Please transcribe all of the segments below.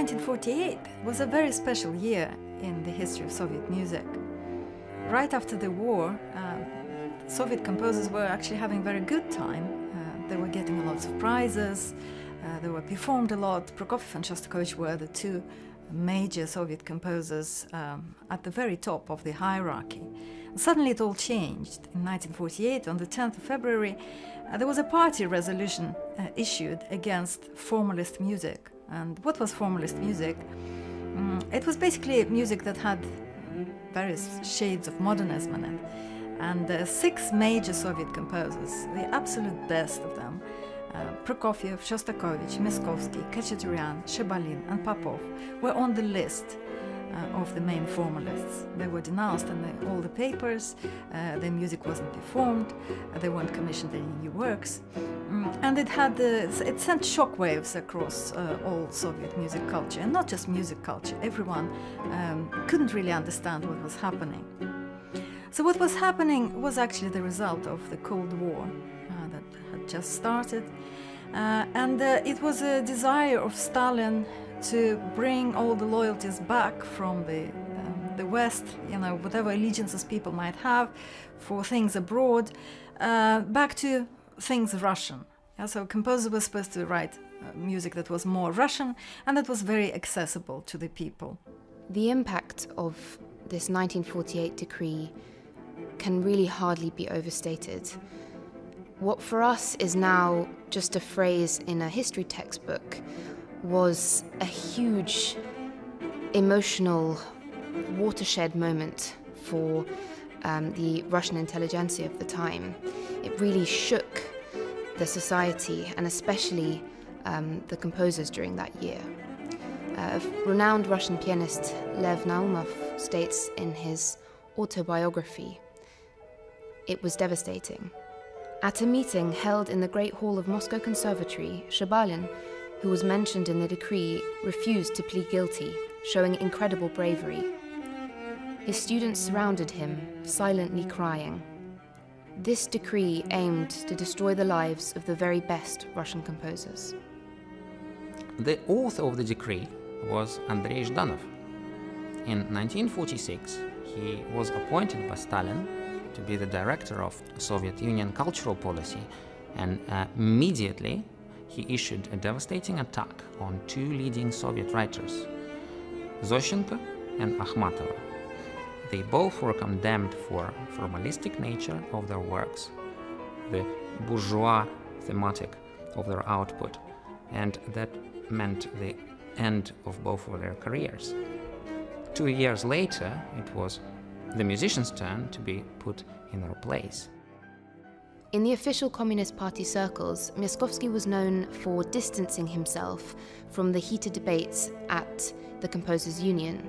1948 was a very special year in the history of Soviet music. Right after the war, Soviet composers were actually having a very good time. They were getting lots of prizes, they were performed a lot. Prokofiev and Shostakovich were the two major Soviet composers at the very top of the hierarchy. Suddenly it all changed. In 1948, on the 10th of February, there was a party resolution issued against formalist music. And what was formalist music? It was basically music that had various shades of modernism in it. And 6 major Soviet composers, the absolute best of them, Prokofiev, Shostakovich, Miskovsky, Khachaturian, Shebalin, and Popov, were on the list of the main formalists. They were denounced in all the papers, their music wasn't performed, they weren't commissioned any new works, and it sent shockwaves across all Soviet music culture, and not just music culture. Everyone couldn't really understand what was happening. So what was happening was actually the result of the Cold War that had just started, and it was a desire of Stalin to bring all the loyalties back from the West, whatever allegiances people might have for things abroad, back to things Russian. So composers were supposed to write music that was more Russian and that was very accessible to the people. The impact of this 1948 decree can really hardly be overstated. What for us is now just a phrase in a history textbook was a huge emotional watershed moment for the Russian intelligentsia of the time. It really shook the society and especially the composers during that year. Renowned Russian pianist Lev Naumov states in his autobiography, "It was devastating. At a meeting held in the Great Hall of Moscow Conservatory, Shebalin, who was mentioned in the decree, refused to plead guilty, showing incredible bravery. His students surrounded him, silently crying. This decree aimed to destroy the lives of the very best Russian composers." The author of the decree was Andrei Zhdanov. In 1946, he was appointed by Stalin to be the director of Soviet Union cultural policy, and immediately he issued a devastating attack on 2 leading Soviet writers, Zoshenko and Akhmatova. They both were condemned for formalistic nature of their works, the bourgeois thematic of their output, and that meant the end of both of their careers. 2 years later, it was the musicians' turn to be put in their place. In the official Communist Party circles, Miskovsky was known for distancing himself from the heated debates at the Composers' Union.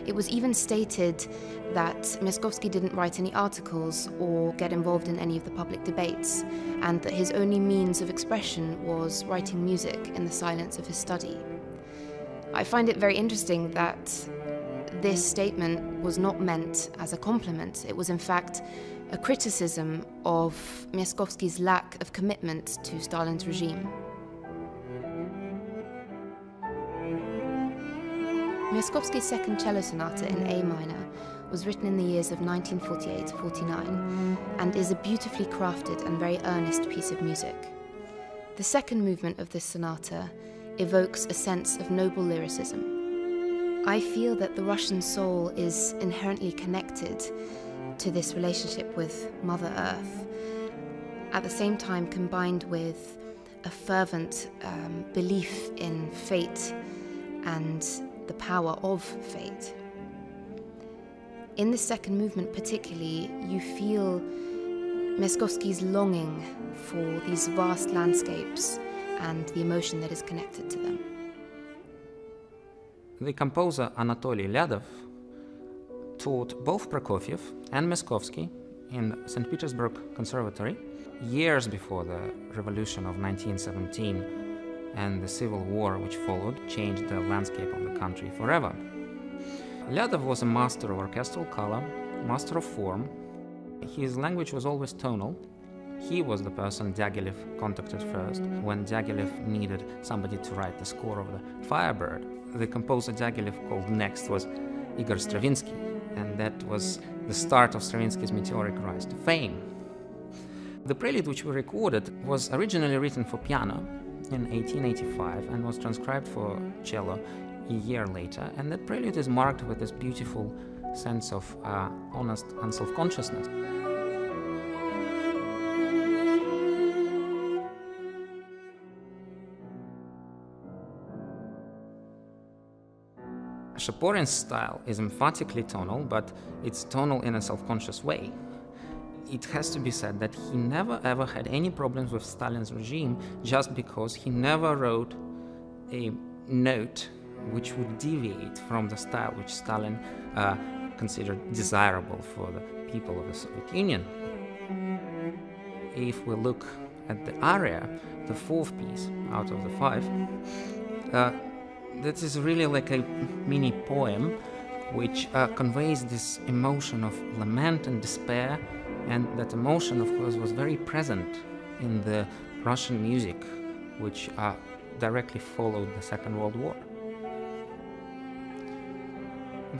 It was even stated that Miskovsky didn't write any articles or get involved in any of the public debates, and that his only means of expression was writing music in the silence of his study. I find it very interesting that this statement was not meant as a compliment. It was in fact a criticism of Miskovsky's lack of commitment to Stalin's regime. Miskovsky's second cello sonata in A minor was written in the years of 1948-49 and is a beautifully crafted and very earnest piece of music. The second movement of this sonata evokes a sense of noble lyricism. I feel that the Russian soul is inherently connected to this relationship with Mother Earth, at the same time combined with a fervent belief in fate and the power of fate. In the second movement particularly, you feel Miskovsky's longing for these vast landscapes and the emotion that is connected to them. The composer Anatoly Lyadov taught both Prokofiev and Miskovsky in St. Petersburg Conservatory years before the revolution of 1917 and the civil war which followed changed the landscape of the country forever. Lyadov was a master of orchestral color, master of form. His language was always tonal. He was the person Diaghilev contacted first when Diaghilev needed somebody to write the score of the Firebird. the composer Diaghilev called next was Igor Stravinsky, and that was the start of Stravinsky's meteoric rise to fame. The prelude which we recorded was originally written for piano in 1885 and was transcribed for cello a year later, and that prelude is marked with this beautiful sense of honest and self-consciousness. Shaporin's style is emphatically tonal, but it's tonal in a self-conscious way. It has to be said that he never ever had any problems with Stalin's regime just because he never wrote a note which would deviate from the style which Stalin considered desirable for the people of the Soviet Union. If we look at the aria, the fourth piece out of the five, that is really like a mini poem which conveys this emotion of lament and despair, and that emotion, of course, was very present in the Russian music which directly followed the Second World War.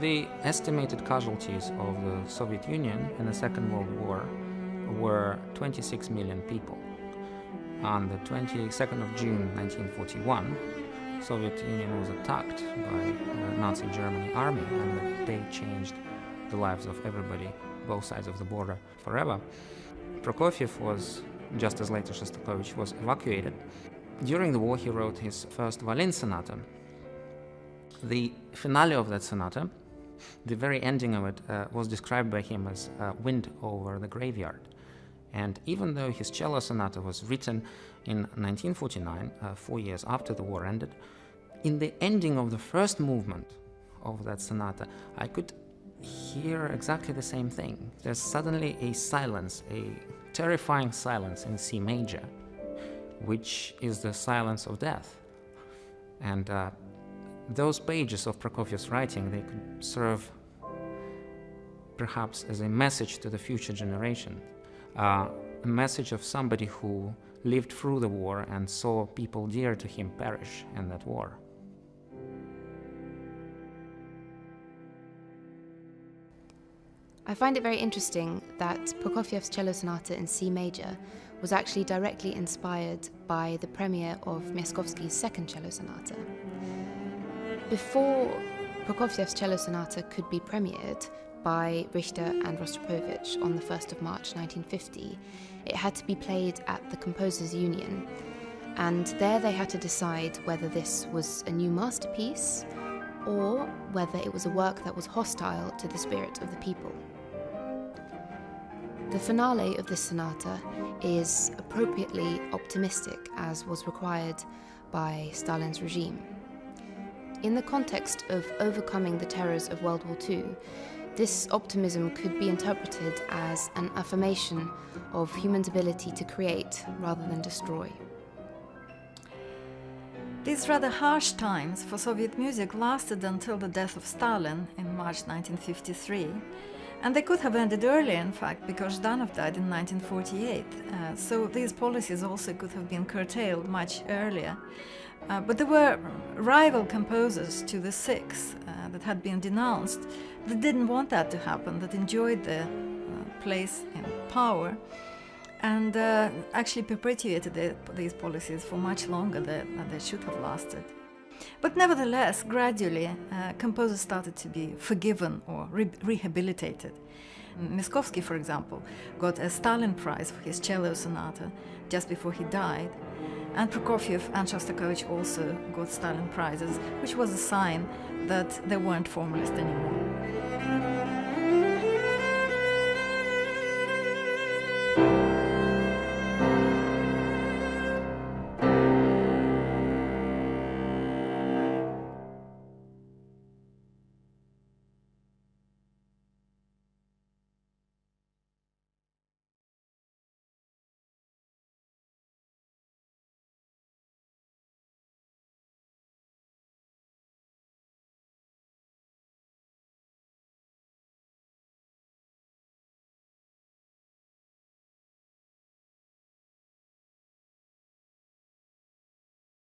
The estimated casualties of the Soviet Union in the Second World War were 26 million people. On the 22nd of June 1941, Soviet Union was attacked by the Nazi Germany army, and that day changed the lives of everybody, both sides of the border, forever. Prokofiev was, just as later Shostakovich, was evacuated. During the war, he wrote his first violin sonata. The finale of that sonata, the very ending of it, was described by him as wind over the graveyard. And even though his cello sonata was written in 1949, 4 years after the war ended, in the ending of the first movement of that sonata, I could hear exactly the same thing. There's suddenly a silence, a terrifying silence in C major, which is the silence of death. And those pages of Prokofiev's writing, they could serve perhaps as a message to the future generation, a message of somebody who lived through the war and saw people dear to him perish in that war. I find it very interesting that Prokofiev's cello sonata in C major was actually directly inspired by the premiere of Miaskovsky's second cello sonata. Before Prokofiev's cello sonata could be premiered by Richter and Rostropovich on the 1st of March 1950, it had to be played at the Composers' Union, and there they had to decide whether this was a new masterpiece or whether it was a work that was hostile to the spirit of the people. The finale of this sonata is appropriately optimistic, as was required by Stalin's regime. In the context of overcoming the terrors of World War II, this optimism could be interpreted as an affirmation of human's ability to create rather than destroy. These rather harsh times for Soviet music lasted until the death of Stalin in March 1953. And they could have ended earlier, in fact, because Zhdanov died in 1948. So these policies also could have been curtailed much earlier. But there were rival composers to the six that had been denounced that didn't want that to happen, that enjoyed their place in power, and actually perpetuated these policies for much longer than they should have lasted. But nevertheless, gradually, composers started to be forgiven or rehabilitated. Miaskovsky, for example, got a Stalin Prize for his cello sonata just before he died, and Prokofiev and Shostakovich also got Stalin Prizes, which was a sign that they weren't formalists anymore.